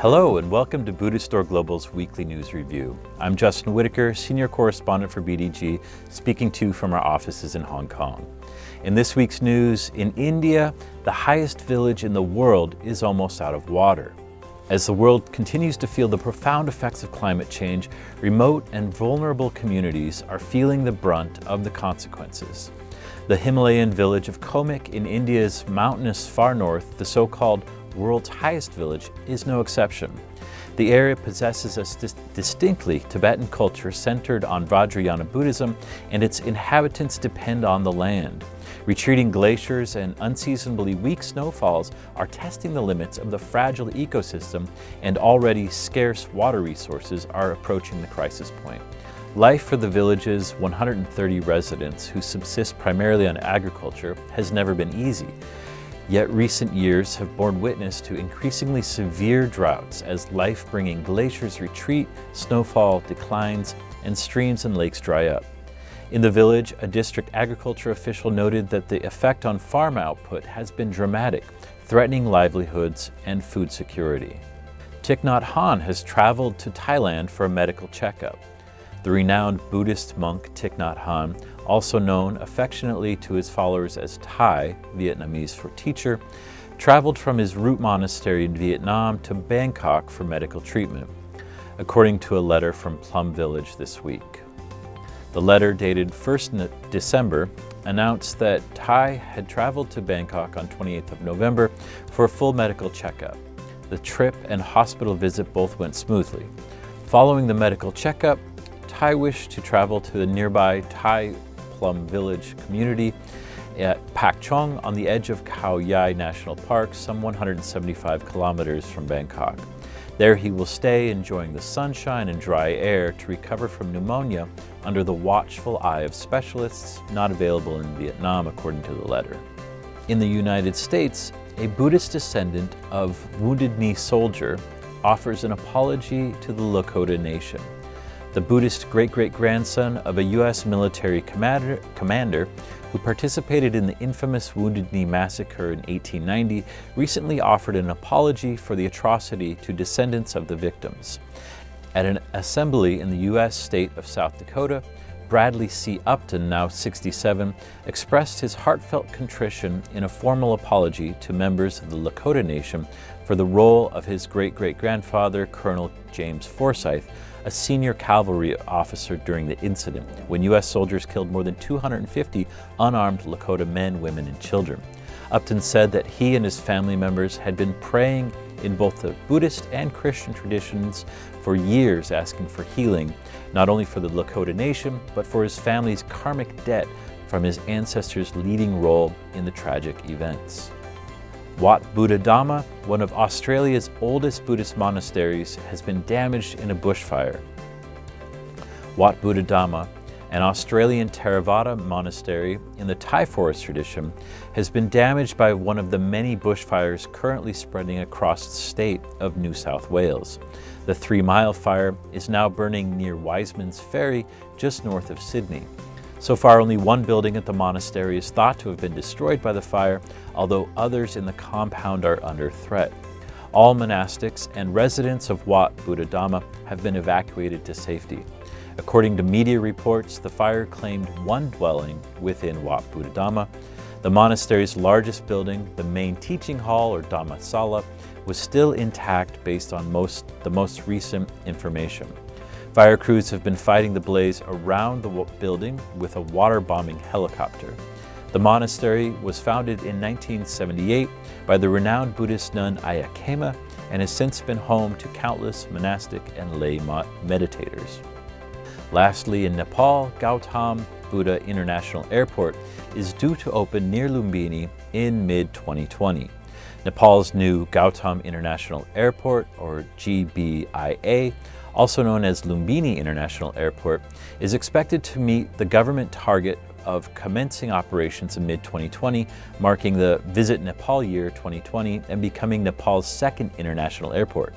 Hello and welcome to Buddhistdoor Global's weekly news review. I'm Justin Whitaker, senior correspondent for BDG, speaking to you from our offices in Hong Kong. In this week's news, in India, the highest village in the world is almost out of water. As the world continues to feel the profound effects of climate change, remote and vulnerable communities are feeling the brunt of the consequences. The Himalayan village of Komik in India's mountainous far north, the so-called world's highest village, is no exception. The area possesses a distinctly Tibetan culture centered on Vajrayana Buddhism, and its inhabitants depend on the land. Retreating glaciers and unseasonably weak snowfalls are testing the limits of the fragile ecosystem, and already scarce water resources are approaching the crisis point. Life for the village's 130 residents, who subsist primarily on agriculture, has never been easy. Yet recent years have borne witness to increasingly severe droughts as life-bringing glaciers retreat, snowfall declines, and streams and lakes dry up. In the village, a district agriculture official noted that the effect on farm output has been dramatic, threatening livelihoods and food security. Tikun Hon has traveled to Thailand for a medical checkup. The renowned Buddhist monk Tikun Hon, also known affectionately to his followers as Thai, Vietnamese for teacher, traveled from his root monastery in Vietnam to Bangkok for medical treatment, according to a letter from Plum Village this week. The letter, dated 1st December, announced that Thai had traveled to Bangkok on 28th of November for a full medical checkup. The trip and hospital visit both went smoothly. Following the medical checkup, Thai wished to travel to the nearby Thai Plum Village community at Pak Chong on the edge of Khao Yai National Park, some 175 kilometers from Bangkok. There he will stay, enjoying the sunshine and dry air to recover from pneumonia under the watchful eye of specialists not available in Vietnam, according to the letter. In the United States, a Buddhist descendant of Wounded Knee Soldier offers an apology to the Lakota Nation. The Buddhist great-great-grandson of a U.S. military commander who participated in the infamous Wounded Knee Massacre in 1890 recently offered an apology for the atrocity to descendants of the victims. At an assembly in the U.S. state of South Dakota, Bradley C. Upton, now 67, expressed his heartfelt contrition in a formal apology to members of the Lakota Nation for the role of his great-great-grandfather, Colonel James Forsyth, a senior cavalry officer during the incident, when U.S. soldiers killed more than 250 unarmed Lakota men, women, and children. Upton said that he and his family members had been praying in both the Buddhist and Christian traditions for years, asking for healing, not only for the Lakota Nation, but for his family's karmic debt from his ancestors' leading role in the tragic events. Wat Buddha Dhamma, one of Australia's oldest Buddhist monasteries, has been damaged in a bushfire. Wat Buddha Dhamma, an Australian Theravada monastery in the Thai forest tradition, has been damaged by one of the many bushfires currently spreading across the state of New South Wales. The 3 Mile fire is now burning near Wiseman's Ferry, just north of Sydney. So far, only one building at the monastery is thought to have been destroyed by the fire, although others in the compound are under threat. All monastics and residents of Wat Buddha Dhamma have been evacuated to safety. According to media reports, the fire claimed one dwelling within Wat Buddha Dhamma. The monastery's largest building, the main teaching hall or Dhamma Sala, was still intact based on the most recent information. Fire crews have been fighting the blaze around the building with a water-bombing helicopter. The monastery was founded in 1978 by the renowned Buddhist nun Ayakema and has since been home to countless monastic and lay meditators. Lastly, in Nepal, Gautam Buddha International Airport is due to open near Lumbin in mid-2020. Nepal's new Gautam International Airport, or GBIA, also known as Lumbini International Airport, is expected to meet the government target of commencing operations in mid-2020, marking the Visit Nepal Year 2020 and becoming Nepal's second international airport.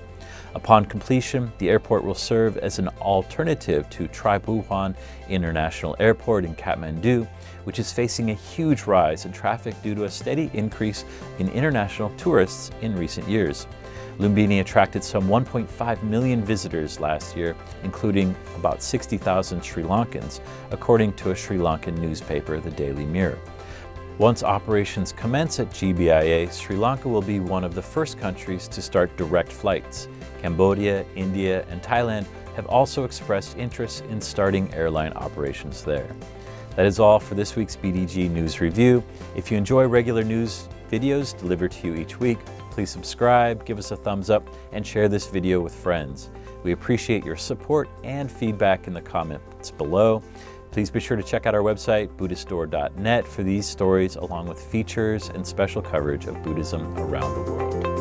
Upon completion, the airport will serve as an alternative to Tikun Hon International Airport in Kathmandu, which is facing a huge rise in traffic due to a steady increase in international tourists in recent years. Lumbin attracted some 1.5 million visitors last year, including about 60,000 Sri Lankans, according to a Sri Lankan newspaper, the Daily Mirror. Once operations commence at GBIA, Sri Lanka will be one of the first countries to start direct flights. Cambodia, India, and Thailand have also expressed interest in starting airline operations there. That is all for this week's BDG News Review. If you enjoy regular news videos delivered to you each week, please subscribe, give us a thumbs up, and share this video with friends. We appreciate your support and feedback in the comments below. Please be sure to check out our website, Buddhistdoor.net, for these stories along with features and special coverage of Buddhism around the world.